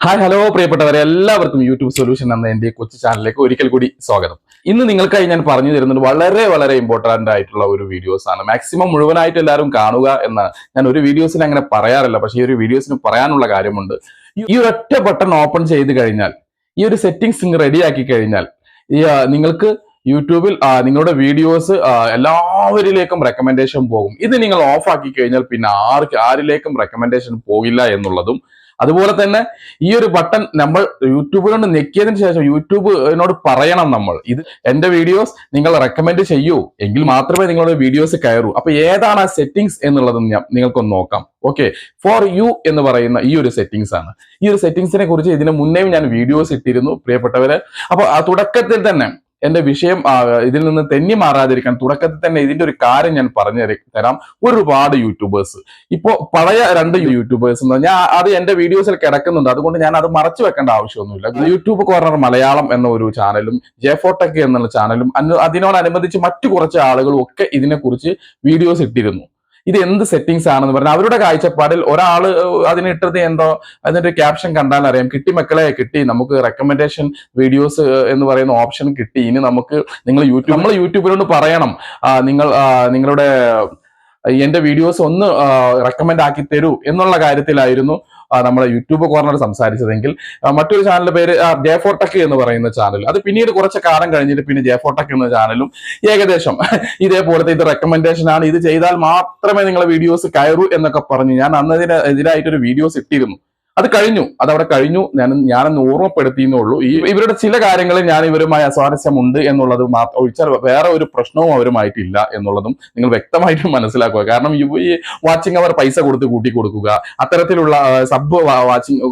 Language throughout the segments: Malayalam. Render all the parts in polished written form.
ഹായ് ഹലോ പ്രിയപ്പെട്ടവരെ, എല്ലാവർക്കും യൂട്യൂബ് സൊല്യൂഷൻ എന്ന എൻ്റെ കൊച്ചു ചാനലിലേക്ക് ഒരിക്കൽ കൂടി സ്വാഗതം. ഇന്ന് നിങ്ങൾക്കായി ഞാൻ പറഞ്ഞു തരുന്നത് വളരെ വളരെ ഇമ്പോർട്ടന്റ് ആയിട്ടുള്ള ഒരു വീഡിയോസ് ആണ്. മാക്സിമം മുഴുവനായിട്ട് എല്ലാവരും കാണുക എന്നാണ്. ഞാൻ ഒരു വീഡിയോസിൽ അങ്ങനെ പറയാറില്ല, പക്ഷേ ഈ ഒരു വീഡിയോസിന് പറയാനുള്ള കാര്യമുണ്ട്. ഈ ഒരൊറ്റ ബട്ടൺ ഓപ്പൺ ചെയ്ത് കഴിഞ്ഞാൽ, ഈ ഒരു സെറ്റിംഗ്സ് റെഡിയാക്കി കഴിഞ്ഞാൽ, നിങ്ങൾക്ക് യൂട്യൂബിൽ നിങ്ങളുടെ വീഡിയോസ് എല്ലാവരിലേക്കും റെക്കമെൻഡേഷൻ പോകും. ഇത് നിങ്ങൾ ഓഫ് ആക്കി കഴിഞ്ഞാൽ പിന്നെ ആരിലേക്കും റെക്കമെൻഡേഷൻ പോകില്ല എന്നുള്ളതും, അതുപോലെ തന്നെ ഈ ഒരു ബട്ടൺ നമ്മൾ യൂട്യൂബിനോട് ഞെക്കിയതിനു ശേഷം യൂട്യൂബിനോട് പറയണം, നമ്മൾ ഇത് എന്റെ വീഡിയോസ് നിങ്ങൾ റെക്കമെൻഡ് ചെയ്യൂ, എങ്കിൽ മാത്രമേ നിങ്ങളുടെ വീഡിയോസ് കയറൂ. അപ്പൊ ഏതാണ് ആ സെറ്റിംഗ്സ് എന്നുള്ളത് നിങ്ങൾക്കൊന്ന് നോക്കാം. ഓക്കെ, ഫോർ യു എന്ന് പറയുന്ന ഈ ഒരു സെറ്റിംഗ്സ് ആണ്. ഈ ഒരു സെറ്റിംഗ്സിനെ കുറിച്ച് ഇതിന് മുന്നേയും ഞാൻ വീഡിയോസ് ഇട്ടിരുന്നു പ്രിയപ്പെട്ടവരെ. അപ്പൊ ആ തുടക്കത്തിൽ തന്നെ എന്റെ വിഷയം ഇതിൽ നിന്ന് തെന്നി മാറാതിരിക്കാൻ തുടക്കത്തിൽ തന്നെ ഇതിന്റെ ഒരു കാര്യം ഞാൻ പറഞ്ഞു തരാം. ഒരുപാട് യൂട്യൂബേഴ്സ്, ഇപ്പോ പഴയ രണ്ട് യൂട്യൂബേഴ്സ് ഞാൻ അത് എന്റെ വീഡിയോസിൽ കിടക്കുന്നുണ്ട്, അതുകൊണ്ട് ഞാൻ അത് മറച്ചു വെക്കേണ്ട ആവശ്യമൊന്നുമില്ല. യൂട്യൂബ് കോർണർ മലയാളം എന്ന ഒരു ചാനലും ജെഫോടെക് എന്നുള്ള ചാനലും അതിനോടനുബന്ധിച്ച് മറ്റു കുറച്ച് ആളുകളും ഒക്കെ ഇതിനെക്കുറിച്ച് വീഡിയോസ് ഇട്ടിരുന്നു. ഇത് എന്ത് സെറ്റിംഗ്സ് ആണെന്ന് പറഞ്ഞാൽ അവരുടെ കാഴ്ചപ്പാടിൽ ഒരാള് അതിനിട്ടത് എന്തോ, അതിന്റെ ക്യാപ്ഷൻ കണ്ടാൽ അറിയാം, കിട്ടി മക്കളെ കിട്ടി, നമുക്ക് റെക്കമെൻഡേഷൻ വീഡിയോസ് എന്ന് പറയുന്ന ഓപ്ഷൻ കിട്ടി. ഇനി നമുക്ക് നമ്മൾ യൂട്യൂബിനോട് പറയണം, നിങ്ങളുടെ എന്റെ വീഡിയോസ് ഒന്ന് റെക്കമെൻഡ് ആക്കി തരൂ എന്നുള്ള കാര്യത്തിലായിരുന്നു നമ്മളെ യൂട്യൂബ് കോർണർ സംസാരിച്ചതെങ്കിൽ, മറ്റൊരു ചാനലിന്റെ പേര് ജെഫോടെക് എന്ന് പറയുന്ന ചാനൽ, അത് പിന്നീട് കുറച്ച് കാലം കഴിഞ്ഞിട്ട് പിന്നെ ജെഫോടെക് എന്ന ചാനലും ഏകദേശം ഇതേപോലത്തെ ഇത് റെക്കമെൻഡേഷൻ ആണ്, ഇത് ചെയ്താൽ മാത്രമേ നിങ്ങളെ വീഡിയോസ് കയറൂ എന്നൊക്കെ പറഞ്ഞു ഞാൻ അന്നതിനെതിരായിട്ടൊരു വീഡിയോസ് ഇട്ടിരുന്നു. അത് കഴിഞ്ഞു, അതവിടെ കഴിഞ്ഞു. ഞാനൊന്ന് ഓർമ്മപ്പെടുത്തിയെന്നുള്ളൂ. ഇവരുടെ ചില കാര്യങ്ങളിൽ ഞാൻ ഇവരുമായി അസ്വാരസ്യമുണ്ട് എന്നുള്ളത് ഒഴിച്ചാൽ വേറെ ഒരു പ്രശ്നവും അവരുമായിട്ടില്ല എന്നുള്ളതും നിങ്ങൾ വ്യക്തമായിട്ടും മനസ്സിലാക്കുക. കാരണം ഈ വാച്ചിങ് അവർ പൈസ കൊടുത്ത് കൂട്ടി കൊടുക്കുക, അത്തരത്തിലുള്ള സബ് വാച്ചിങ്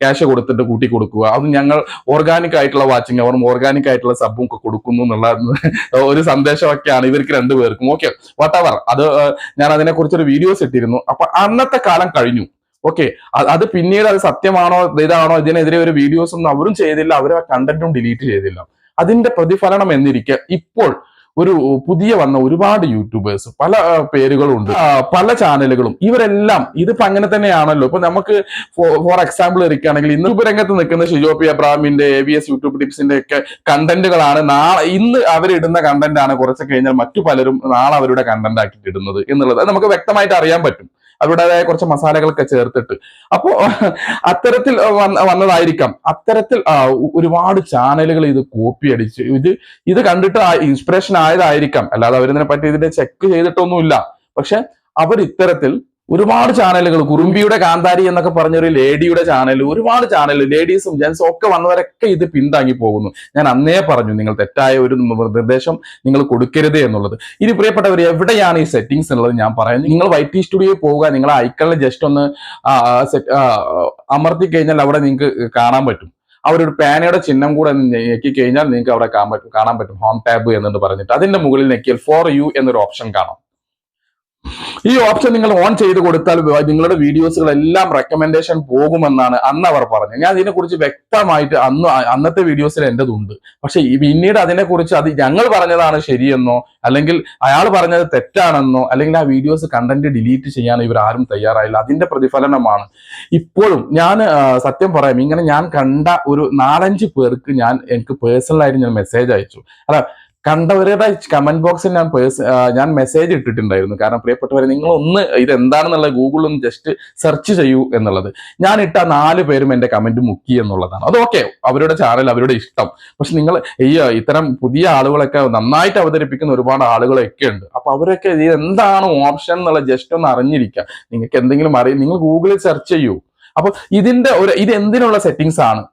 ക്യാഷ് കൊടുത്തിട്ട് കൂട്ടി കൊടുക്കുക, അത് ഞങ്ങൾ ഓർഗാനിക് ആയിട്ടുള്ള വാച്ചിങ് അവറും ഓർഗാനിക് ആയിട്ടുള്ള സബും ഒക്കെ കൊടുക്കുന്നു എന്നുള്ള ഒരു സന്ദേശമൊക്കെയാണ് ഇവർക്ക് രണ്ടുപേർക്കും. ഓക്കെ, വാട്ടവർ, അത് ഞാൻ അതിനെക്കുറിച്ചൊരു വീഡിയോസ് ഇട്ടിരുന്നു. അപ്പൊ അന്നത്തെ കാലം കഴിഞ്ഞു. ഓക്കെ, അത് പിന്നീട് അത് സത്യമാണോ ഇതാണോ ഇതിനെതിരെ ഒരു വീഡിയോസ് ഒന്നും അവരും ചെയ്തില്ല, അവർ ആ കണ്ടന്റും ഡിലീറ്റ് ചെയ്തില്ല. അതിന്റെ പ്രതിഫലനം എന്നിരിക്കെ ഇപ്പോൾ ഒരു പുതിയ വന്ന ഒരുപാട് യൂട്യൂബേഴ്സ്, പല പേരുകളുണ്ട്, പല ചാനലുകളും, ഇവരെല്ലാം ഇതിപ്പോ അങ്ങനെ തന്നെയാണല്ലോ. ഇപ്പൊ നമുക്ക് ഫോർ എക്സാമ്പിൾ എടുക്കുകയാണെങ്കിൽ ഇന്ന് രംഗത്ത് നിൽക്കുന്ന ഷിജോപി അബ്രാമിന്റെ AVS യൂട്യൂബ് ടിപ്സിന്റെ ഒക്കെ കണ്ടന്റുകളാണ് ഇന്ന് അവരിടുന്ന കണ്ടന്റ് ആണ് കുറച്ച് കഴിഞ്ഞാൽ മറ്റു പലരും നാളെ അവരുടെ കണ്ടന്റ് ആക്കിയിട്ട് ഇടുന്നത് എന്നുള്ളത് നമുക്ക് വ്യക്തമായിട്ട് അറിയാൻ പറ്റും, അവരുടേതായ കുറച്ച് മസാലകളൊക്കെ ചേർത്തിട്ട്. അപ്പോ അത്തരത്തിൽ വന്നതായിരിക്കാം. അത്തരത്തിൽ ഒരുപാട് ചാനലുകൾ ഇത് കോപ്പി അടിച്ച് ഇത് കണ്ടിട്ട് ഇൻസ്പിറേഷൻ ആയതായിരിക്കാം, അല്ലാതെ അവരിതിനെ പറ്റി ഇതിന്റെ ചെക്ക് ചെയ്തിട്ടൊന്നുമില്ല. പക്ഷെ അവർ ഇത്തരത്തിൽ ഒരുപാട് ചാനലുകൾ, കുറുമ്പിയുടെ കാന്താരി എന്നൊക്കെ പറഞ്ഞൊരു ലേഡിയുടെ ചാനൽ, ഒരുപാട് ചാനൽ, ലേഡീസും ജെൻസും ഒക്കെ വന്നവരൊക്കെ ഇത് പിന്താങ്ങി പോകുന്നു. ഞാൻ അന്നേ പറഞ്ഞു, നിങ്ങൾ തെറ്റായ ഒരു നിർദ്ദേശം നിങ്ങൾ കൊടുക്കരുത് എന്നുള്ളത്. ഇനി പ്രിയപ്പെട്ടവർ, എവിടെയാണ് ഈ സെറ്റിംഗ്സ് എന്നുള്ളത് ഞാൻ പറയുന്നത്. നിങ്ങൾ YT സ്റ്റുഡിയോയിൽ പോവുക, നിങ്ങൾ ഐക്കണിൽ ജസ്റ്റ് ഒന്ന് അമർത്തി കഴിഞ്ഞാൽ അവിടെ നിങ്ങൾക്ക് കാണാൻ പറ്റും. അവരൊരു പാനയുടെ ചിഹ്നം കൂടെ ഞെക്കി കഴിഞ്ഞാൽ നിങ്ങൾക്ക് അവിടെ കാണാൻ പറ്റും, ഹോം ടാബ് എന്നു പറഞ്ഞിട്ട്. അതിന്റെ മുകളിൽ ഞെക്കിയാൽ ഫോർ യു എന്നൊരു ഓപ്ഷൻ കാണാം. ഈ ഓപ്ഷൻ നിങ്ങൾ ഓൺ ചെയ്ത് കൊടുത്താൽ നിങ്ങളുടെ വീഡിയോസുകളെല്ലാം റെക്കമെൻഡേഷൻ പോകുമെന്നാണ് അന്ന് അവർ പറഞ്ഞത്. ഞാൻ ഇതിനെക്കുറിച്ച് വ്യക്തമായിട്ട് അന്നത്തെ വീഡിയോസിൽ എന്റേതുണ്ട്. പക്ഷെ പിന്നീട് അതിനെക്കുറിച്ച് അത് ഞങ്ങൾ പറഞ്ഞതാണ് ശരിയെന്നോ, അല്ലെങ്കിൽ അയാൾ പറഞ്ഞത് തെറ്റാണെന്നോ, അല്ലെങ്കിൽ ആ വീഡിയോസ് കണ്ടന്റ് ഡിലീറ്റ് ചെയ്യാൻ ഇവർ ആരും തയ്യാറായില്ല. അതിന്റെ പ്രതിഫലനമാണ് ഇപ്പോഴും. ഞാൻ സത്യം പറയാം, ഇങ്ങനെ ഞാൻ കണ്ട ഒരു 4-5 പേർക്ക് എനിക്ക് പേഴ്സണലായിട്ട് ഞാൻ മെസ്സേജ് അയച്ചു. കണ്ടവരുടെ കമന്റ് ബോക്സിൽ ഞാൻ മെസ്സേജ് ഇട്ടിട്ടുണ്ടായിരുന്നു. കാരണം പ്രിയപ്പെട്ടവരെ, നിങ്ങളൊന്ന് ഇതെന്താണെന്നുള്ള ഗൂഗിളിൽ ഒന്ന് ജസ്റ്റ് സെർച്ച് ചെയ്യൂ എന്നുള്ളത്. ഞാൻ ഇട്ട 4 പേരും എന്റെ കമന്റ് മുക്കി എന്നുള്ളതാണ്. അത് ഓക്കെ, അവരുടെ ചാനൽ, അവരുടെ ഇഷ്ടം. പക്ഷെ നിങ്ങൾ ഇത്തരം പുതിയ ആളുകളൊക്കെ നന്നായിട്ട് അവതരിപ്പിക്കുന്ന ഒരുപാട് ആളുകളൊക്കെ ഉണ്ട്. അപ്പൊ അവരൊക്കെ ഇത് എന്താണ് ഓപ്ഷൻ എന്നുള്ള ജസ്റ്റ് ഒന്ന് അറിഞ്ഞിരിക്കുക. നിങ്ങൾക്ക് എന്തെങ്കിലും നിങ്ങൾ ഗൂഗിളിൽ സെർച്ച് ചെയ്യൂ. അപ്പൊ ഇത് എന്തിനുള്ള സെറ്റിംഗ്സ് ആണ്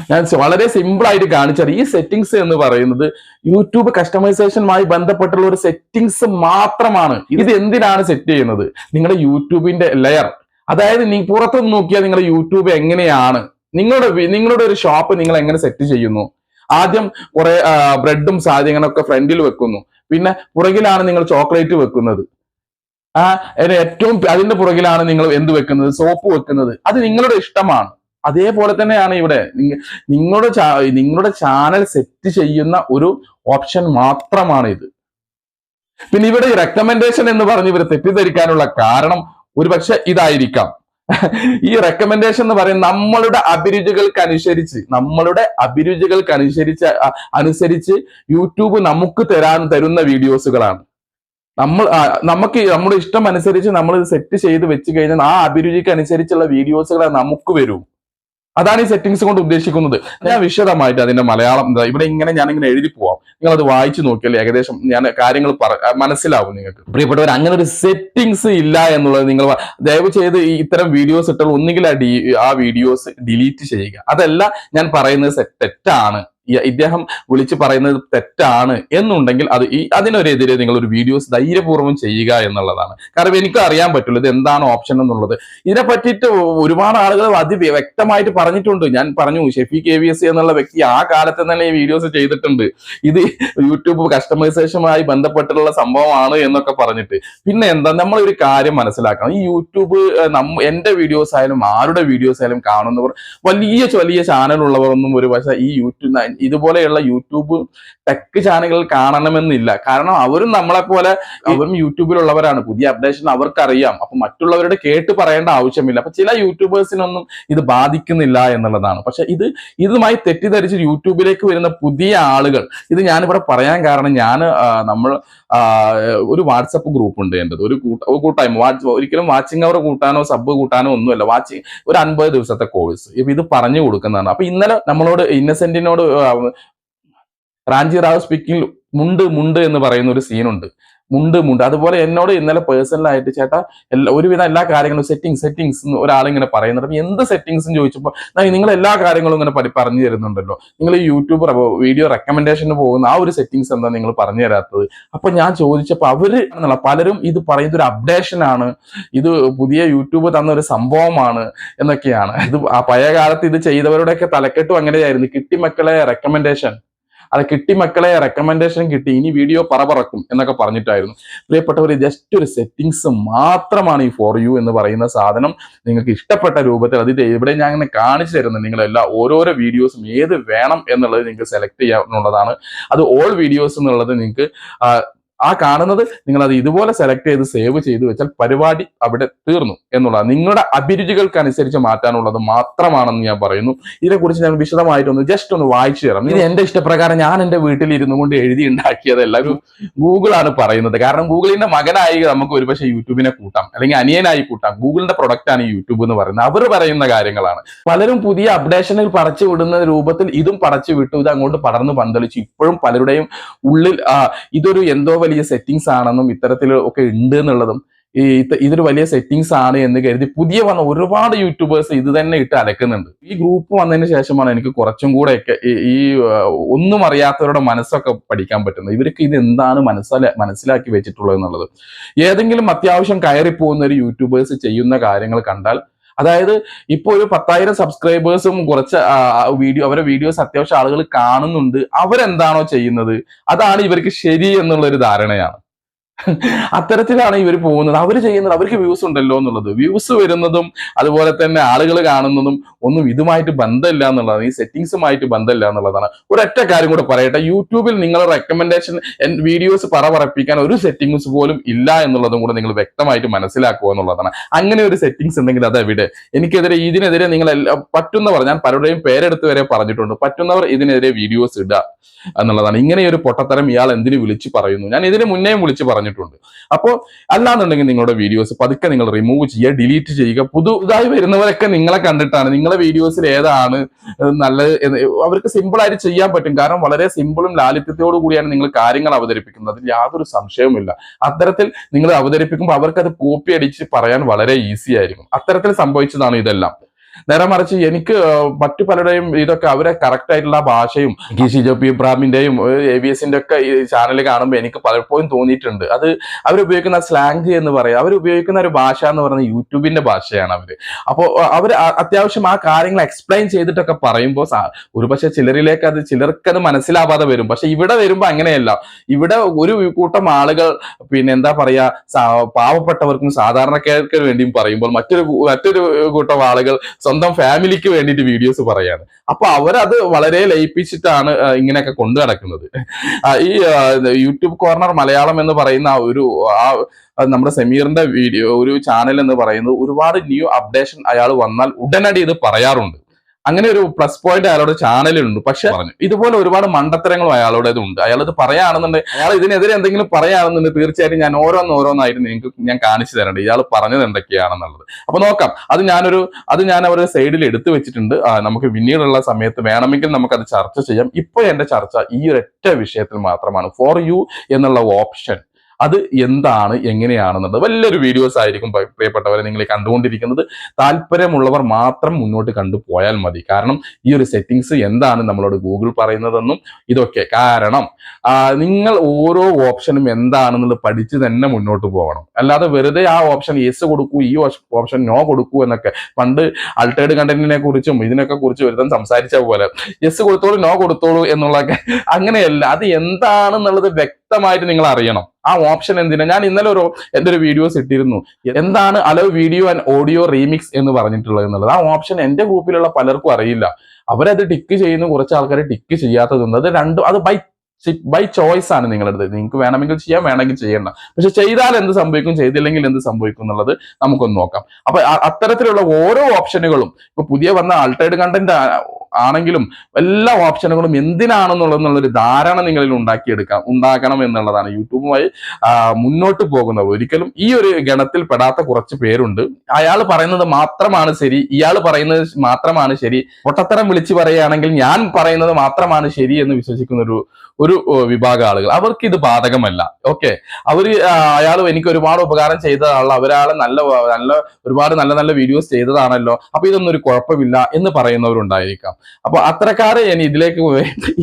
ഞാൻ വളരെ സിമ്പിൾ ആയിട്ട് കാണിച്ചത്. ഈ സെറ്റിംഗ്സ് എന്ന് പറയുന്നത് യൂട്യൂബ് കസ്റ്റമൈസേഷനുമായി ബന്ധപ്പെട്ടുള്ള ഒരു സെറ്റിംഗ്സ് മാത്രമാണ്. ഇത് എന്തിനാണ് സെറ്റ് ചെയ്യുന്നത്? നിങ്ങളുടെ യൂട്യൂബിന്റെ ലെയർ, അതായത് പുറത്തുനിന്ന് നോക്കിയാൽ നിങ്ങളുടെ യൂട്യൂബ് എങ്ങനെയാണ്, നിങ്ങളുടെ ഒരു ഷോപ്പ് നിങ്ങൾ എങ്ങനെ സെറ്റ് ചെയ്യുന്നു. ആദ്യം കുറെ ബ്രെഡും സാധനങ്ങളൊക്കെ ഫ്രണ്ടിൽ വെക്കുന്നു, പിന്നെ പുറകിലാണ് നിങ്ങൾ ചോക്ലേറ്റ് വെക്കുന്നത്, ഏറ്റവും അതിന്റെ പുറകിലാണ് നിങ്ങൾ എന്ത് വെക്കുന്നത്, സോപ്പ് വെക്കുന്നത്. അത് നിങ്ങളുടെ ഇഷ്ടമാണ്. അതേപോലെ തന്നെയാണ് ഇവിടെ നിങ്ങളുടെ ചാനൽ സെറ്റ് ചെയ്യുന്ന ഒരു ഓപ്ഷൻ മാത്രമാണ് ഇത്. പിന്നെ ഇവിടെ റെക്കമെൻഡേഷൻ എന്ന് പറഞ്ഞ് ഇവർ തെറ്റിദ്ധരിക്കാനുള്ള കാരണം ഒരുപക്ഷെ ഇതായിരിക്കാം. ഈ റെക്കമെൻഡേഷൻ എന്ന് പറയുന്നത് നമ്മളുടെ അഭിരുചികൾക്ക് അനുസരിച്ച് യൂട്യൂബ് നമുക്ക് തരുന്ന വീഡിയോസുകളാണ്. നമുക്ക് നമ്മുടെ ഇഷ്ടം അനുസരിച്ച് നമ്മൾ സെറ്റ് ചെയ്ത് വെച്ച് കഴിഞ്ഞാൽ ആ അഭിരുചിക്ക് അനുസരിച്ചുള്ള വീഡിയോസുകളെ നമുക്ക് വരും. അതാണ് ഈ സെറ്റിംഗ്സ് കൊണ്ട് ഉദ്ദേശിക്കുന്നത്. ഞാൻ വിശദമായിട്ട് അതിന്റെ മലയാളം ഇവിടെ ഞാനിങ്ങനെ എഴുതി പോവാം. നിങ്ങൾ അത് വായിച്ചു നോക്കിയാൽ ഏകദേശം ഞാൻ കാര്യങ്ങൾ മനസ്സിലാവും നിങ്ങൾക്ക്. പ്രിയപ്പെട്ടവർ, അങ്ങനെ ഒരു സെറ്റിംഗ്സ് ഇല്ല എന്നുള്ളത് നിങ്ങൾ ദയവ് ചെയ്ത് ഇത്തരം വീഡിയോസ് ഇട്ടാൽ ഒന്നുകിൽ ആ വീഡിയോസ് ഡിലീറ്റ് ചെയ്യുക. അതല്ല ഞാൻ പറയുന്നത് തെറ്റാണ്, ഇദ്ദേഹം വിളിച്ച് പറയുന്നത് തെറ്റാണ് എന്നുണ്ടെങ്കിൽ അതിനെതിരെ നിങ്ങൾ ഒരു വീഡിയോസ് ധൈര്യപൂർവ്വം ചെയ്യുക എന്നുള്ളതാണ്. കാരണം എനിക്ക് അറിയാൻ പറ്റുള്ളൂ ഇത് എന്താണ് ഓപ്ഷൻ എന്നുള്ളത്. ഇതിനെ പറ്റിയിട്ട് ഒരുപാട് ആളുകൾ വ്യക്തമായിട്ട് പറഞ്ഞിട്ടുണ്ട്. ഞാൻ പറഞ്ഞു, ഷെഫീഖ് AVS എന്നുള്ള വ്യക്തി ആ കാലത്ത് തന്നെ ഈ വീഡിയോസ് ചെയ്തിട്ടുണ്ട്. ഇത് യൂട്യൂബ് കസ്റ്റമൈസേഷനുമായി ബന്ധപ്പെട്ടുള്ള സംഭവമാണ് എന്നൊക്കെ പറഞ്ഞിട്ട്. പിന്നെ എന്താ, നമ്മളൊരു കാര്യം മനസ്സിലാക്കണം. ഈ യൂട്യൂബ് എന്റെ വീഡിയോസ് ആയാലും ആരുടെ വീഡിയോസ് ആയാലും കാണുന്നവർ വലിയ ചാനലുള്ളവർ ഒന്നും ഒരു പക്ഷേ ഈ യൂട്യൂബ് ഇതുപോലെയുള്ള യൂട്യൂബ് ടെക് ചാനലുകൾ കാണണമെന്നില്ല. കാരണം അവരും നമ്മളെപ്പോലെ അവരും യൂട്യൂബിലുള്ളവരാണ്. പുതിയ അപ്ഡേഷൻ അവർക്കറിയാം. അപ്പൊ മറ്റുള്ളവരുടെ കേട്ട് പറയേണ്ട ആവശ്യമില്ല. അപ്പൊ ചില യൂട്യൂബേഴ്സിനൊന്നും ഇത് ബാധിക്കുന്നില്ല എന്നുള്ളതാണ്. പക്ഷെ ഇതുമായി തെറ്റിദ്ധരിച്ച് യൂട്യൂബിലേക്ക് വരുന്ന പുതിയ ആളുകൾ, ഇത് ഞാനിവിടെ പറയാൻ കാരണം നമ്മൾ ഒരു വാട്സപ്പ് ഗ്രൂപ്പ് ഉണ്ട് എൻ്റെ, ഒരു കൂട്ടായ്മ. ഒരിക്കലും വാച്ചിങ് അവർ കൂട്ടാനോ സബ് കൂട്ടാനോ ഒന്നുമല്ല. ഒരു 50 ദിവസത്തെ കോഴ്സ് ഇത് പറഞ്ഞു കൊടുക്കുന്നതാണ്. അപ്പൊ ഇന്നലെ നമ്മളോട് ഇന്നസെന്റിനോട് റാഞ്ചി റാവ് സ്പീക്കിംഗ് മുണ്ട് എന്ന് പറയുന്ന ഒരു സീനുണ്ട്. മുണ്ട് അതുപോലെ എന്നോട് ഇന്നലെ പേഴ്സണലായിട്ട് ചേട്ടാ ഒരുവിധം എല്ലാ കാര്യങ്ങളും സെറ്റിംഗ്സ് ഒരാളിങ്ങനെ പറയുന്നുണ്ട്. അപ്പൊ എന്ത് സെറ്റിംഗ്സും ചോദിച്ചപ്പോൾ നിങ്ങൾ എല്ലാ കാര്യങ്ങളും ഇങ്ങനെ പറഞ്ഞു തരുന്നുണ്ടല്ലോ, നിങ്ങൾ ഈ യൂട്യൂബ് വീഡിയോ റെക്കമെൻഡേഷന് പോകുന്ന ആ ഒരു സെറ്റിംഗ്സ് എന്താ നിങ്ങൾ പറഞ്ഞു തരാത്തത്? അപ്പൊ ഞാൻ ചോദിച്ചപ്പോൾ പലരും ഇത് പറയുന്ന ഒരു അപ്ഡേഷൻ ആണ്, ഇത് പുതിയ യൂട്യൂബ് തന്ന ഒരു സംഭവമാണ് എന്നൊക്കെയാണ്. ഇത് ആ പഴയ കാലത്ത് ഇത് ചെയ്തവരുടെയൊക്കെ തലക്കെട്ടും അങ്ങനെയായിരുന്നു, കിട്ടിമക്കളെ റെക്കമെൻഡേഷൻ കിട്ടി, ഇനി വീഡിയോ പറക്കും എന്നൊക്കെ പറഞ്ഞിട്ടായിരുന്നു. പ്രിയപ്പെട്ടവർ, ജസ്റ്റ് ഒരു സെറ്റിംഗ്സ് മാത്രമാണ് ഈ ഫോർ യു എന്ന് പറയുന്ന സാധനം. നിങ്ങൾക്ക് ഇഷ്ടപ്പെട്ട രൂപത്തിൽ അത് ഇവിടെ ഞാൻ അങ്ങനെ കാണിച്ചു തരുന്നത്. നിങ്ങളെല്ലാം ഓരോരോ വീഡിയോസും ഏത് വേണം എന്നുള്ളത് നിങ്ങൾക്ക് സെലക്ട് ചെയ്യാവുന്നതാണ്. അത് ഓൾ വീഡിയോസ് എന്നുള്ളത് നിങ്ങൾക്ക് ആ കാണുന്നത് നിങ്ങൾ അത് ഇതുപോലെ സെലക്ട് ചെയ്ത് സേവ് ചെയ്ത് വെച്ചാൽ പരിപാടി അവിടെ തീർന്നു എന്നുള്ളതാണ്. നിങ്ങളുടെ അഭിരുചികൾക്കനുസരിച്ച് മാറ്റാനുള്ളത് മാത്രമാണെന്ന് ഞാൻ പറയുന്നു. ഇതിനെക്കുറിച്ച് ഞാൻ വിശദമായിട്ടൊന്ന് ജസ്റ്റ് ഒന്ന് വായിച്ചു തരാം. ഇത് എന്റെ ഇഷ്ടപ്രകാരം ഞാൻ എന്റെ വീട്ടിൽ ഇരുന്നു കൊണ്ട് എഴുതി ഉണ്ടാക്കിയതല്ല, ഒരു ഗൂഗിളാണ് പറയുന്നത്. കാരണം ഗൂഗിളിന്റെ മകനായി നമുക്ക് ഒരുപക്ഷെ യൂട്യൂബിനെ കൂട്ടാം, അല്ലെങ്കിൽ അനിയനായി കൂട്ടാം. ഗൂഗിളിന്റെ പ്രൊഡക്റ്റ് ആണ് യൂട്യൂബ് എന്ന് പറയുന്നത്. അവർ പറയുന്ന കാര്യങ്ങളാണ്. പലരും പുതിയ അപ്ഡേഷനിൽ പടച്ചു വിടുന്ന രൂപത്തിൽ ഇതും പടച്ചു വിട്ടു. ഇത് അങ്ങോട്ട് പടർന്ന് പന്തലിച്ചു. ഇപ്പോഴും പലരുടെയും ഉള്ളിൽ ഇതൊരു എന്തോ വലിയ സെറ്റിംഗ്സ് ആണെന്നും ഇത്തരത്തിൽ ഒക്കെ ഉണ്ട് എന്നുള്ളതും ഇതൊരു വലിയ സെറ്റിംഗ്സ് ആണ് എന്ന് കരുതി പുതിയ വന്ന ഒരുപാട് യൂട്യൂബേഴ്സ് ഇത് തന്നെ ഇട്ട് അലക്കുന്നുണ്ട്. ഈ ഗ്രൂപ്പ് വന്നതിന് ശേഷമാണ് എനിക്ക് കുറച്ചും കൂടെ ഒക്കെ ഈ ഒന്നും അറിയാത്തവരുടെ മനസ്സൊക്കെ പഠിക്കാൻ പറ്റുന്നത്. ഇവർക്ക് ഇത് എന്താണ് മനസ്സിലാക്കി വെച്ചിട്ടുള്ളത് എന്നുള്ളത്. ഏതെങ്കിലും അത്യാവശ്യം കയറിപ്പോകുന്ന ഒരു യൂട്യൂബേഴ്സ് ചെയ്യുന്ന കാര്യങ്ങൾ കണ്ടാൽ, അതായത് ഇപ്പൊ ഒരു 10,000 സബ്സ്ക്രൈബേഴ്സും കുറച്ച് അവരെ വീഡിയോസ് അത്യാവശ്യം ആളുകൾ കാണുന്നുണ്ട്, അവരെന്താണോ ചെയ്യുന്നത് അതാണ് ഇവർക്ക് ശരി എന്നുള്ളൊരു ധാരണയാണ്. അത്തരത്തിലാണ് ഇവർ പോകുന്നത്. അവർ ചെയ്യുന്നത്, അവർക്ക് വ്യൂസ് ഉണ്ടല്ലോ എന്നുള്ളത്, വ്യൂസ് വരുന്നതും അതുപോലെ തന്നെ ആളുകൾ കാണുന്നതും ഒന്നും ഇതുമായിട്ട് ബന്ധമില്ല എന്നുള്ളതാണ്, ഈ സെറ്റിംഗ്സുമായിട്ട് ബന്ധമില്ല എന്നുള്ളതാണ്. ഒരൊറ്റ കാര്യം കൂടെ പറയട്ടെ, യൂട്യൂബിൽ നിങ്ങൾ റെക്കമെൻഡേഷൻ വീഡിയോസ് പറപ്പിക്കാൻ ഒരു സെറ്റിംഗ്സ് പോലും ഇല്ല എന്നുള്ളതും കൂടെ നിങ്ങൾ വ്യക്തമായിട്ട് മനസ്സിലാക്കുക എന്നുള്ളതാണ്. അങ്ങനെ ഒരു സെറ്റിംഗ്സ് ഉണ്ടെങ്കിൽ അത് എവിടെ? ഇതിനെതിരെ നിങ്ങൾ പറ്റുന്നവർ, ഞാൻ പലരുടെയും പേരെടുത്ത് വരെ പറഞ്ഞിട്ടുണ്ട്, പറ്റുന്നവർ ഇതിനെതിരെ വീഡിയോസ് ഇടുക എന്നുള്ളതാണ്. ഇങ്ങനെ ഒരു പൊട്ടത്തരം ഇയാൾ എന്തിനു വിളിച്ചു പറയുന്നു? ഞാൻ ഇതിന് മുന്നേയും വിളിച്ചു പറഞ്ഞിട്ടുണ്ട്. അപ്പോൾ അല്ലാന്നുണ്ടെങ്കിൽ നിങ്ങളുടെ വീഡിയോസ് പതുക്കെ നിങ്ങൾ റിമൂവ് ചെയ്യുക, ഡിലീറ്റ് ചെയ്യുക. പുതുതായി വരുന്നവരൊക്കെ നിങ്ങളെ കണ്ടിട്ടാണ് നിങ്ങളുടെ വീഡിയോസിൽ ഏതാണ് നല്ലത് അവർക്ക് സിമ്പിൾ ആയിട്ട് ചെയ്യാൻ പറ്റും. കാരണം വളരെ സിമ്പിളും ലാളിത്യത്തോടു കൂടിയാണ് നിങ്ങൾ കാര്യങ്ങൾ അവതരിപ്പിക്കുന്നത്. അതിൽ യാതൊരു സംശയവുമില്ല. അത്തരത്തിൽ നിങ്ങൾ അവതരിപ്പിക്കുമ്പോൾ അവർക്കത് കോപ്പി അടിച്ച് പറയാൻ വളരെ ഈസി ആയിരിക്കും. അത്തരത്തിൽ സംഭവിച്ചതാണ് ഇതെല്ലാം. നേരെ മറിച്ച് എനിക്ക് മറ്റു പലരുടെയും ഇതൊക്കെ അവരെ കറക്റ്റ് ആയിട്ടുള്ള ഭാഷയും ഷിജോപി ഇബ്രാഹിമിന്റെയും AVSന്റെ ഒക്കെ ഈ ചാനൽ കാണുമ്പോൾ എനിക്ക് പലപ്പോഴും തോന്നിയിട്ടുണ്ട്, അത് അവരുപയോഗിക്കുന്ന സ്ലാങ് എന്ന് പറയാം, അവരുപയോഗിക്കുന്ന ഒരു ഭാഷ എന്ന് പറയുന്നത് യൂട്യൂബിന്റെ ഭാഷയാണ് അവര്. അപ്പോൾ അവർ അത്യാവശ്യം ആ കാര്യങ്ങൾ എക്സ്പ്ലെയിൻ ചെയ്തിട്ടൊക്കെ പറയുമ്പോൾ ഒരുപക്ഷെ ചിലർക്കത് മനസ്സിലാവാതെ വരും. പക്ഷെ ഇവിടെ വരുമ്പോൾ അങ്ങനെയല്ല. ഇവിടെ ഒരു കൂട്ടം ആളുകൾ എന്താ പറയാ, പാവപ്പെട്ടവർക്കും സാധാരണക്കാർക്കും വേണ്ടിയും പറയുമ്പോൾ മറ്റൊരു കൂട്ടം ആളുകൾ സ്വന്തം ഫാമിലിക്ക് വേണ്ടിയിട്ട് വീഡിയോസ് പറയാണ്. അപ്പൊ അവരത് വളരെ ലയിപ്പിച്ചിട്ടാണ് ഇങ്ങനെയൊക്കെ കൊണ്ടു നടക്കുന്നത്. ഈ യൂട്യൂബ് കോർണർ മലയാളം എന്ന് പറയുന്ന നമ്മുടെ സമീറിന്റെ വീഡിയോ ഒരു ചാനൽ എന്ന് പറയുന്നത് ഒരുപാട് ന്യൂ അപ്ഡേഷൻ അയാൾ വന്നാൽ ഉടനടി ഇത് പറയാറുണ്ട്. അങ്ങനെ ഒരു പ്ലസ് പോയിന്റ് അയാളുടെ ചാനലിലുണ്ട്. പക്ഷെ പറഞ്ഞു ഇതുപോലെ ഒരുപാട് മണ്ടത്തരങ്ങളും അയാളുടേത് ഉണ്ട്. അയാൾ ഇത് പറയാണെന്നുണ്ടെങ്കിൽ, അയാൾ ഇതിനെതിരെ എന്തെങ്കിലും പറയാണെന്നുണ്ടെങ്കിൽ തീർച്ചയായിട്ടും ഞാൻ ഓരോന്നായിട്ട് നിങ്ങൾക്ക് ഞാൻ കാണിച്ചു തരേണ്ടത് ഇയാൾ പറഞ്ഞത് എന്തൊക്കെയാണെന്നുള്ളത്. അപ്പൊ നോക്കാം. അത് ഞാൻ അവരുടെ സൈഡിൽ എടുത്തു വെച്ചിട്ടുണ്ട്. നമുക്ക് പിന്നീടുള്ള സമയത്ത് വേണമെങ്കിൽ നമുക്കത് ചർച്ച ചെയ്യാം. ഇപ്പൊ എന്റെ ചർച്ച ഈ ഒരൊറ്റ വിഷയത്തിൽ മാത്രമാണ്. ഫോർ യു എന്നുള്ള ഓപ്ഷൻ അത് എന്താണ്, എങ്ങനെയാണെന്നുള്ളത് വലിയൊരു വീഡിയോസ് ആയിരിക്കും പ്രിയപ്പെട്ടവരെ നിങ്ങൾ കണ്ടുകൊണ്ടിരിക്കുന്നത്. താല്പര്യമുള്ളവർ മാത്രം മുന്നോട്ട് കണ്ടുപോയാൽ മതി. കാരണം ഈ ഒരു സെറ്റിങ്സ് എന്താണ് നമ്മളോട് ഗൂഗിൾ പറയുന്നതെന്നും ഇതൊക്കെ, കാരണം നിങ്ങൾ ഓരോ ഓപ്ഷനും എന്താണെന്നുള്ളത് പഠിച്ച് തന്നെ മുന്നോട്ട് പോകണം. അല്ലാതെ വെറുതെ ആ ഓപ്ഷൻ യെസ് കൊടുക്കൂ, ഈ ഓപ്ഷൻ നോ കൊടുക്കൂ എന്നൊക്കെ പണ്ട് അൾട്ടേർഡ് കണ്ടന്റിനെ കുറിച്ചും ഇതിനൊക്കെ കുറിച്ച് ഒരുത്തം സംസാരിച്ച പോലെ യെസ് കൊടുത്തോളൂ നോ കൊടുത്തോളൂ എന്നുള്ളതൊക്കെ അങ്ങനെയല്ല. അത് എന്താണെന്നുള്ളത് വ്യക്തമായിട്ട് നിങ്ങൾ അറിയണം. ആ ഓപ്ഷൻ എന്തിനാ? ഞാൻ ഇന്നലെ എന്റെ ഒരു വീഡിയോസ് ഇട്ടിരുന്നു, എന്താണ് hello video and audio remix എന്ന് പറഞ്ഞിട്ടുള്ളത് എന്നുള്ളത്. ആ ഓപ്ഷൻ എന്റെ ഗ്രൂപ്പിലുള്ള പലർക്കും അറിയില്ല. അവരത് ടിക്ക് ചെയ്യുന്നു, കുറച്ച് ആൾക്കാർ ടിക്ക് ചെയ്യാത്തതുണ്ട്. അത് ബൈ ചോയ്സ് ആണ് നിങ്ങളെടുത്ത്. നിങ്ങൾക്ക് വേണമെങ്കിൽ ചെയ്യാം, വേണമെങ്കിൽ ചെയ്യണ്ട. പക്ഷെ ചെയ്താൽ എന്ത് സംഭവിക്കും, ചെയ്തില്ലെങ്കിൽ എന്ത് സംഭവിക്കും എന്നുള്ളത് നമുക്കൊന്ന് നോക്കാം. അപ്പൊ അത്തരത്തിലുള്ള ഓരോ ഓപ്ഷനുകളും ഇപ്പൊ പുതിയ വന്ന ആൾട്ടേർഡ് കണ്ടന്റ് ആണെങ്കിലും എല്ലാ ഓപ്ഷനുകളും എന്തിനാണെന്നുള്ളൊരു ധാരണ നിങ്ങളിൽ ഉണ്ടാക്കണം എന്നുള്ളതാണ്. യൂട്യൂബുമായി മുന്നോട്ട് പോകുന്നവർ ഒരിക്കലും ഈ ഒരു ഗണത്തിൽ പെടാത്ത കുറച്ച് പേരുണ്ട്. അയാൾ പറയുന്നത് മാത്രമാണ് ശരി, ഇയാൾ പറയുന്നത് മാത്രമാണ് ശരി, പൊട്ടത്തരം വിളിച്ചു പറയുകയാണെങ്കിൽ ഞാൻ പറയുന്നത് മാത്രമാണ് ശരി എന്ന് വിശ്വസിക്കുന്ന ഒരു വിഭാഗം ആളുകൾ. അവർക്ക് ഇത് ബാധകമല്ല. ഓക്കെ, അയാൾ എനിക്ക് ഒരുപാട് ഉപകാരം ചെയ്തതാണല്ലോ, ഒരുപാട് നല്ല വീഡിയോസ് ചെയ്തതാണല്ലോ, അപ്പൊ ഇതൊന്നും ഒരു കുഴപ്പമില്ല എന്ന് പറയുന്നവരുണ്ടായിരിക്കാം. അപ്പൊ അത്രക്കാരെ ഇനി ഇതിലേക്ക്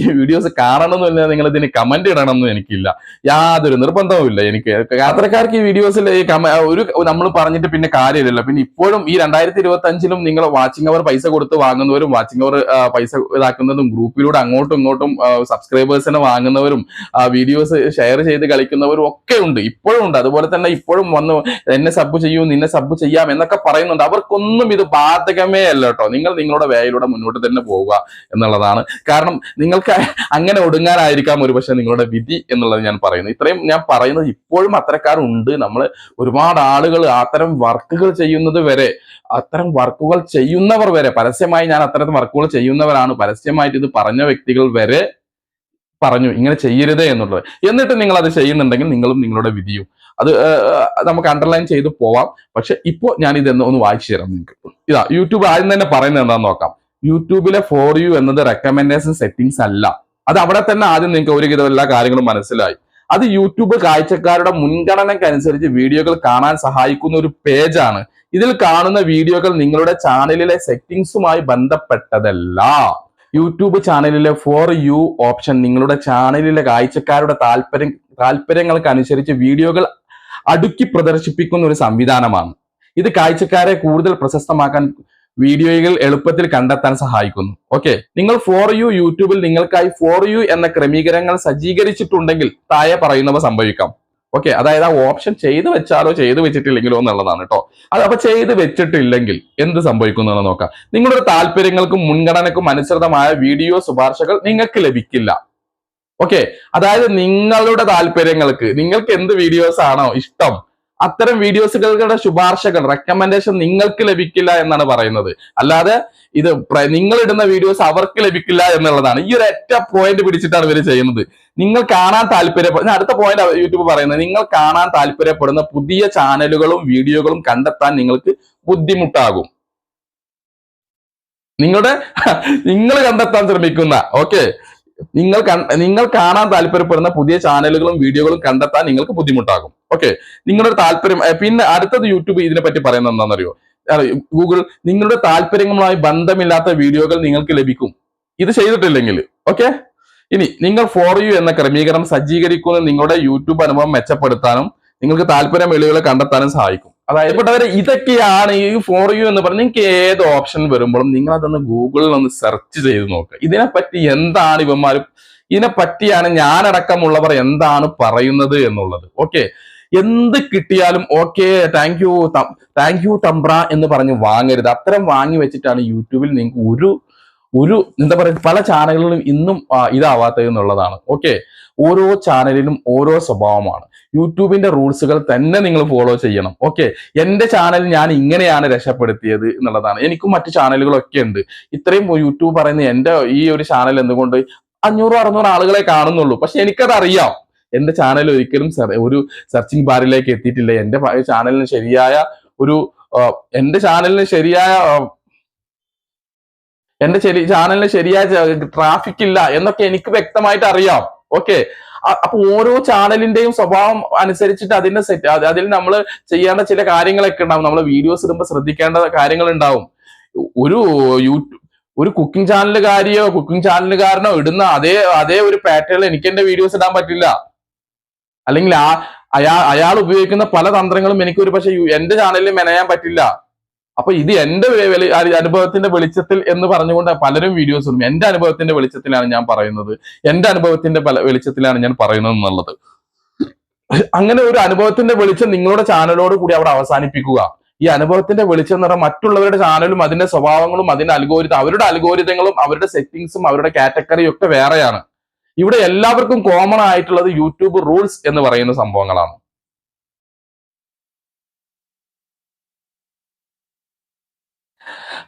ഈ വീഡിയോസ് കാണണമെന്നില്ല, നിങ്ങൾ ഇതിന് കമന്റ് ഇടണമെന്നും എനിക്കില്ല, യാതൊരു നിർബന്ധവും ഇല്ല എനിക്ക്. അത്രക്കാർക്ക് ഈ വീഡിയോസിൽ നമ്മൾ പറഞ്ഞിട്ട് പിന്നെ കാര്യമില്ലല്ലോ. പിന്നെ ഇപ്പോഴും ഈ 2025 നിങ്ങൾ വാച്ചിങ് അവർ പൈസ കൊടുത്ത് വാങ്ങുന്നവരും വാച്ചിങ് അവർ പൈസ ഇതാക്കുന്നതും ഗ്രൂപ്പിലൂടെ അങ്ങോട്ടും ഇങ്ങോട്ടും സബ്സ്ക്രൈബേഴ്സിനെ വാങ്ങുന്നവരും വീഡിയോസ് ഷെയർ ചെയ്ത് കളിക്കുന്നവരും ഒക്കെ ഉണ്ട്, ഇപ്പോഴും ഉണ്ട്. അതുപോലെ തന്നെ ഇപ്പോഴും വന്ന് എന്നെ സബ് ചെയ്യൂ, നിന്നെ സബ് ചെയ്യാം എന്നൊക്കെ പറയുന്നുണ്ട്. അവർക്കൊന്നും ഇത് ബാധകമേ അല്ല കേട്ടോ. നിങ്ങൾ നിങ്ങളുടെ വേയിലൂടെ മുന്നോട്ട് തന്നെ പോവുക എന്നുള്ളതാണ്. കാരണം നിങ്ങൾക്ക് അങ്ങനെ ഒടുങ്ങാനായിരിക്കാം ഒരുപക്ഷെ നിങ്ങളുടെ വിധി എന്നുള്ളത് ഞാൻ പറയുന്നു. ഇത്രയും ഞാൻ പറയുന്നത് ഇപ്പോഴും അത്തരക്കാരുണ്ട്. നമ്മൾ ഒരുപാട് ആളുകൾ അത്തരം വർക്കുകൾ ചെയ്യുന്നത് വരെ, അത്തരം വർക്കുകൾ ചെയ്യുന്നവർ വരെ, പരസ്യമായി ഞാൻ അത്തരം വർക്കുകൾ ചെയ്യുന്നവരാണ്, പരസ്യമായിട്ട് ഇത് പറഞ്ഞ വ്യക്തികൾ വരെ പറഞ്ഞു ഇങ്ങനെ ചെയ്യരുത് എന്നുള്ളത്. എന്നിട്ട് നിങ്ങൾ അത് ചെയ്യുന്നുണ്ടെങ്കിൽ നിങ്ങളും നിങ്ങളുടെ വിധിയും അത് നമുക്ക് അണ്ടർലൈൻ ചെയ്ത് പോവാം. പക്ഷെ ഇപ്പോ ഞാൻ ഇതൊന്ന് വായിച്ചു തരാം നിങ്ങൾക്ക്. ഇതാ യൂട്യൂബ് ആദ്യം തന്നെ പറയുന്നത് എന്താണെന്ന് നോക്കാം. യൂട്യൂബിലെ ഫോർ യു എന്നത് റെക്കമെൻഡേഷൻ സെറ്റിംഗ്സ് അല്ല. അത് അവിടെ തന്നെ ആദ്യം നിങ്ങൾക്ക് ഒരുവിധം എല്ലാ കാര്യങ്ങളും മനസ്സിലായി. അത് യൂട്യൂബ് കാഴ്ചക്കാരുടെ മുൻഗണനയ്ക്കനുസരിച്ച് വീഡിയോകൾ കാണാൻ സഹായിക്കുന്ന ഒരു പേജാണ്. ഇതിൽ കാണുന്ന വീഡിയോകൾ നിങ്ങളുടെ ചാനലിലെ സെറ്റിംഗ്സുമായി ബന്ധപ്പെട്ടതല്ല. യൂട്യൂബ് ചാനലിലെ ഫോർ യു ഓപ്ഷൻ നിങ്ങളുടെ ചാനലിലെ കാഴ്ചക്കാരുടെ താല്പര്യങ്ങൾക്ക് അനുസരിച്ച് വീഡിയോകൾ അടുക്കി പ്രദർശിപ്പിക്കുന്ന ഒരു സംവിധാനമാണ്. ഇത് കാഴ്ചക്കാരെ കൂടുതൽ പ്രശസ്തമാക്കാൻ വീഡിയോകൾ എളുപ്പത്തിൽ കണ്ടെത്താൻ സഹായിക്കുന്നു. ഓക്കെ, നിങ്ങൾ ഫോർ യു യൂട്യൂബിൽ നിങ്ങൾക്കായി ഫോർ യു എന്ന ക്രമീകരണങ്ങൾ സജ്ജീകരിച്ചിട്ടുണ്ടെങ്കിൽ താഴെ പറയുന്നവ സംഭവിക്കാം. ഓക്കെ, അതായത് ആ ഓപ്ഷൻ ചെയ്തു വെച്ചാലോ ചെയ്തു വെച്ചിട്ടില്ലെങ്കിലോ എന്നുള്ളതാണ് കേട്ടോ. അപ്പൊ ചെയ്ത് വെച്ചിട്ടില്ലെങ്കിൽ എന്ത് സംഭവിക്കുന്നു നോക്കാം. നിങ്ങളുടെ താല്പര്യങ്ങൾക്കും മുൻഗണനക്കും അനുസൃതമായ വീഡിയോ ശുപാർശകൾ നിങ്ങൾക്ക് ലഭിക്കില്ല. ഓക്കെ, അതായത് നിങ്ങളുടെ താല്പര്യങ്ങൾക്ക്, നിങ്ങൾക്ക് എന്ത് വീഡിയോസ് ആണോ ഇഷ്ടം, അത്തരം വീഡിയോസുകളുടെ ശുപാർശകൾ, റെക്കമെൻഡേഷൻ നിങ്ങൾക്ക് ലഭിക്കില്ല എന്നാണ് പറയുന്നത്. അല്ലാതെ ഇത് നിങ്ങൾ ഇടുന്ന വീഡിയോസ് അവർക്ക് ലഭിക്കില്ല എന്നുള്ളതാണ്. ഈ ഒരു ഒറ്റ പോയിന്റ് പിടിച്ചിട്ടാണ് ഇവർ ചെയ്യുന്നത്. നിങ്ങൾ കാണാൻ താല്പര്യപ്പെടുന്ന, അടുത്ത പോയിന്റ് യൂട്യൂബ് പറയുന്നത്, നിങ്ങൾ കാണാൻ താല്പര്യപ്പെടുന്ന പുതിയ ചാനലുകളും വീഡിയോകളും കണ്ടെത്താൻ നിങ്ങൾക്ക് ബുദ്ധിമുട്ടാകും. നിങ്ങൾ കണ്ടെത്താൻ ശ്രമിക്കുന്ന, ഓക്കെ, നിങ്ങൾ കാണാൻ താല്പര്യപ്പെടുന്ന പുതിയ ചാനലുകളും വീഡിയോകളും കണ്ടെത്താൻ നിങ്ങൾക്ക് ബുദ്ധിമുട്ടാകും. ഓക്കെ, നിങ്ങളുടെ താല്പര്യം. പിന്നെ അടുത്തത് യൂട്യൂബ് ഇതിനെ പറ്റി പറയുന്നത് എന്താണെന്നറിയോ? ഗൂഗിൾ നിങ്ങളുടെ താല്പര്യങ്ങളുമായി ബന്ധമില്ലാത്ത വീഡിയോകൾ നിങ്ങൾക്ക് ലഭിക്കും ഇത് ചെയ്തിട്ടില്ലെങ്കിൽ. ഓക്കെ, ഇനി നിങ്ങൾ ഫോർ യു എന്ന ക്രമീകരണം സജ്ജീകരിക്കുന്ന നിങ്ങളുടെ യൂട്യൂബ് അനുഭവം മെച്ചപ്പെടുത്താനും നിങ്ങൾക്ക് താല്പര്യം വെളികളെ കണ്ടെത്താനും സഹായിക്കും. അതായത് ഇതൊക്കെയാണ് ഈ ഫോർ യു എന്ന് പറഞ്ഞ് നിങ്ങൾക്ക് ഏത് ഓപ്ഷൻ വരുമ്പോഴും നിങ്ങൾ അതൊന്ന് ഗൂഗിളിൽ ഒന്ന് സെർച്ച് ചെയ്ത് നോക്കുക. ഇതിനെപ്പറ്റി എന്താണ് ഇതിനെപ്പറ്റിയാണ് ഞാനടക്കമുള്ളവർ എന്താണ് പറയുന്നത് എന്നുള്ളത്. ഓക്കെ, എന്ത് കിട്ടിയാലും ഓക്കെ താങ്ക് യു തമ്പ്ര എന്ന് പറഞ്ഞ് വാങ്ങരുത്. അത്തരം വാങ്ങി വെച്ചിട്ടാണ് യൂട്യൂബിൽ നിങ്ങൾക്ക് ഒരു എന്താ പറയുക, പല ചാനലുകളിലും ഇന്നും ഇതാവാത്തത് എന്നുള്ളതാണ്. ഓക്കെ, ഓരോ ചാനലിനും ഓരോ സ്വഭാവമാണ്. യൂട്യൂബിന്റെ റൂൾസുകൾ തന്നെ നിങ്ങൾ ഫോളോ ചെയ്യണം. ഓക്കെ, എന്റെ ചാനൽ ഞാൻ ഇങ്ങനെയാണ് രക്ഷപ്പെടുത്തിയത് എന്നുള്ളതാണ്. എനിക്കും മറ്റു ചാനലുകളൊക്കെ ഉണ്ട്. ഇത്രയും യൂട്യൂബ് പറയുന്ന എന്റെ ഈ ഒരു ചാനൽ എന്തുകൊണ്ട് 500-600 ആളുകളെ കാണുന്നുള്ളൂ. പക്ഷെ എനിക്കത് അറിയാം. എന്റെ ചാനൽ ഒരിക്കലും ഒരു സെർച്ചിങ് ബാറിലേക്ക് എത്തിയിട്ടില്ല. എന്റെ ചാനലിന് ശരിയായ ഒരു എന്റെ ചാനലിന് ശരിയായ ട്രാഫിക് ഇല്ല എന്നൊക്കെ എനിക്ക് വ്യക്തമായിട്ട് അറിയാം. ഓക്കെ, അപ്പൊ ഓരോ ചാനലിന്റെയും സ്വഭാവം അനുസരിച്ചിട്ട് അതിൽ നമ്മൾ ചെയ്യേണ്ട ചില കാര്യങ്ങളൊക്കെ ഉണ്ടാവും. നമ്മൾ വീഡിയോസ് ഇടുമ്പോൾ ശ്രദ്ധിക്കേണ്ട കാര്യങ്ങൾ ഉണ്ടാവും. ഒരു കുക്കിംഗ് ചാനലുകാരനോ ഇടുന്ന അതേ ഒരു പാറ്റേണിൽ എനിക്ക് എന്റെ വീഡിയോസ് ഇടാൻ പറ്റില്ല. അല്ലെങ്കിൽ അയാൾ ഉപയോഗിക്കുന്ന പല തന്ത്രങ്ങളും എനിക്ക് ഒരു പക്ഷെ എന്റെ ചാനലിൽ മെനയാൻ പറ്റില്ല. അപ്പൊ ഇത് എന്റെ അനുഭവത്തിന്റെ വെളിച്ചത്തിൽ എന്ന് പറഞ്ഞുകൊണ്ട് പലരും വീഡിയോസ് ഇടും. എന്റെ അനുഭവത്തിന്റെ വെളിച്ചത്തിലാണ് ഞാൻ പറയുന്നത്, വെളിച്ചത്തിലാണ് ഞാൻ പറയുന്നത് എന്നുള്ളത്. അങ്ങനെ ഒരു അനുഭവത്തിന്റെ വെളിച്ചം നിങ്ങളുടെ ചാനലോട് കൂടി അവിടെ അവസാനിപ്പിക്കുക. ഈ അനുഭവത്തിന്റെ വെളിച്ചം എന്ന് പറഞ്ഞാൽ മറ്റുള്ളവരുടെ ചാനലും അതിന്റെ സ്വഭാവങ്ങളും അവരുടെ അൽഗോരിതങ്ങളും അവരുടെ സെറ്റിംഗ്സും അവരുടെ കാറ്റഗറിയും ഒക്കെ വേറെയാണ്. ഇവിടെ എല്ലാവർക്കും കോമൺ ആയിട്ടുള്ളത് യൂട്യൂബ് റൂൾസ് എന്ന് പറയുന്ന സംഭവങ്ങളാണ്.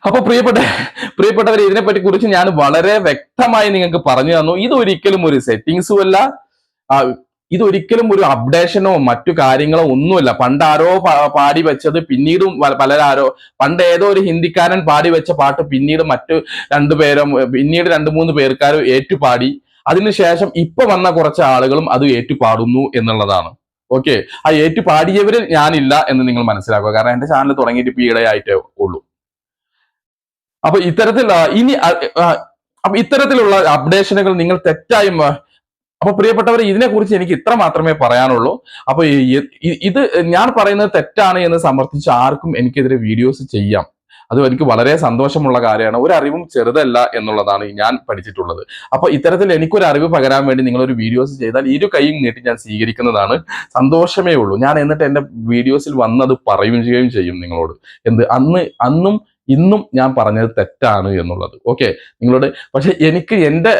അപ്പൊ പ്രിയപ്പെട്ടവരെ, ഇതിനെപ്പറ്റി കുറിച്ച് ഞാൻ വളരെ വ്യക്തമായി നിങ്ങൾക്ക് പറഞ്ഞു തന്നു. ഇതൊരിക്കലും ഒരു സെറ്റിംഗ്സും അല്ല, ഇതൊരിക്കലും ഒരു അപ്ഡേഷനോ മറ്റു കാര്യങ്ങളോ ഒന്നുമല്ല. പണ്ട് ആരോ പാടി വെച്ചത് പിന്നീടും പണ്ട് ഏതോ ഒരു ഹിന്ദിക്കാരൻ പാടി വെച്ച പാട്ട് പിന്നീട് പിന്നീട് 2-3 പേർക്കാരും ഏറ്റുപാടി. അതിനുശേഷം ഇപ്പൊ വന്ന കുറച്ച് ആളുകളും അത് ഏറ്റുപാടുന്നു എന്നുള്ളതാണ്. ഓക്കെ, ആ ഏറ്റുപാടിയവരിൽ ഞാനില്ല എന്ന് നിങ്ങൾ മനസ്സിലാക്കുക. കാരണം എന്റെ ചാനൽ തുടങ്ങിയിട്ട് ഇപ്പൊ ഈയിടെയായിട്ടേ ഉള്ളൂ. അപ്പൊ ഇത്തരത്തിലുള്ള അപ്ഡേഷനുകൾ നിങ്ങൾ തെറ്റായും അപ്പൊ പ്രിയപ്പെട്ടവർ, ഇതിനെക്കുറിച്ച് എനിക്ക് ഇത്ര മാത്രമേ പറയാനുള്ളൂ. അപ്പൊ ഇത് ഞാൻ പറയുന്നത് തെറ്റാണ് എന്ന് സമർത്ഥിച്ച് ആർക്കും എനിക്കെതിരെ വീഡിയോസ് ചെയ്യാം. അത് എനിക്ക് വളരെ സന്തോഷമുള്ള കാര്യമാണ്. ഒരു അറിവും ചെറുതല്ല എന്നുള്ളതാണ് ഞാൻ പഠിച്ചിട്ടുള്ളത്. അപ്പൊ ഇത്തരത്തിൽ എനിക്കൊരു അറിവ് പകരാൻ വേണ്ടി നിങ്ങളൊരു വീഡിയോസ് ചെയ്താൽ ഇരു കൈയും നീട്ടി ഞാൻ സ്വീകരിക്കുന്നതാണ്. സന്തോഷമേ ഉള്ളൂ. ഞാൻ എന്നിട്ട് എന്റെ വീഡിയോസിൽ വന്നത് പറയുകയും ചെയ്യും നിങ്ങളോട്. അന്നും ഇന്നും ഞാൻ പറഞ്ഞത് തെറ്റാണ് എന്നുള്ളത്. ഓക്കെ, പക്ഷെ എനിക്ക് എന്റെ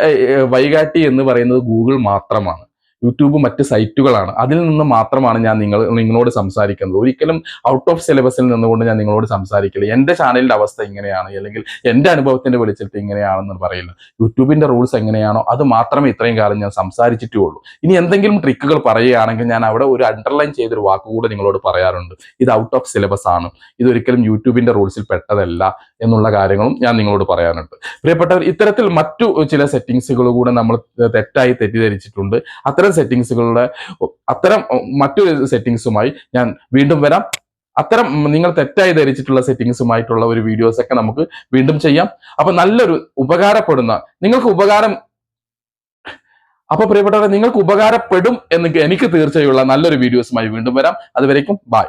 വഴികാട്ടി എന്ന് പറയുന്നത് ഗൂഗിൾ മാത്രമാണ്. യൂട്യൂബ് മറ്റ് സൈറ്റുകളാണ്. അതിൽ നിന്ന് മാത്രമാണ് ഞാൻ നിങ്ങളോട് സംസാരിക്കുന്നത്. ഒരിക്കലും ഔട്ട് ഓഫ് സിലബസിൽ നിന്നുകൊണ്ട് ഞാൻ നിങ്ങളോട് സംസാരിക്കില്ല. എന്റെ ചാനലിന്റെ അവസ്ഥ ഇങ്ങനെയാണ്, അല്ലെങ്കിൽ എന്റെ അനുഭവത്തിന്റെ വെളിച്ചത്തിൽ ഇങ്ങനെയാണെന്ന് പറയില്ല. യൂട്യൂബിന്റെ റൂൾസ് എങ്ങനെയാണോ അത് മാത്രമേ ഇത്രയും കാലം ഞാൻ സംസാരിച്ചിട്ടേ ഉള്ളൂ. ഇനി എന്തെങ്കിലും ട്രിക്കുകൾ പറയുകയാണെങ്കിൽ ഞാൻ അവിടെ ഒരു അണ്ടർലൈൻ ചെയ്തൊരു വാക്കുകൂടെ നിങ്ങളോട് പറയാറുണ്ട്. ഇത് ഔട്ട് ഓഫ് സിലബസ് ആണ്, ഇതൊരിക്കലും യൂട്യൂബിന്റെ റൂൾസിൽ പെട്ടതല്ല എന്നുള്ള കാര്യങ്ങളും ഞാൻ നിങ്ങളോട് പറയാനുണ്ട്. പ്രിയപ്പെട്ടവർ, ഇത്തരത്തിൽ മറ്റു ചില സെറ്റിംഗ്സുകൾ കൂടെ നമ്മൾ തെറ്റായി തെറ്റിദ്ധരിച്ചിട്ടുണ്ട്. അത്തരം മറ്റൊരു സെറ്റിംഗ്സുമായി ഞാൻ വീണ്ടും വരാം. അത്തരം നിങ്ങൾ തെറ്റായി ധരിച്ചിട്ടുള്ള സെറ്റിംഗ്സുമായിട്ടുള്ള ഒരു വീഡിയോസ് ഒക്കെ നമുക്ക് വീണ്ടും ചെയ്യാം. അപ്പൊ നല്ലൊരു പ്രിയപ്പെട്ടവരെ, നിങ്ങൾക്ക് ഉപകാരപ്പെടും എന്ന് എനിക്ക് തീർച്ചയുള്ള നല്ലൊരു വീഡിയോസുമായി വീണ്ടും വരാം. അതുവരേക്കും ബൈ.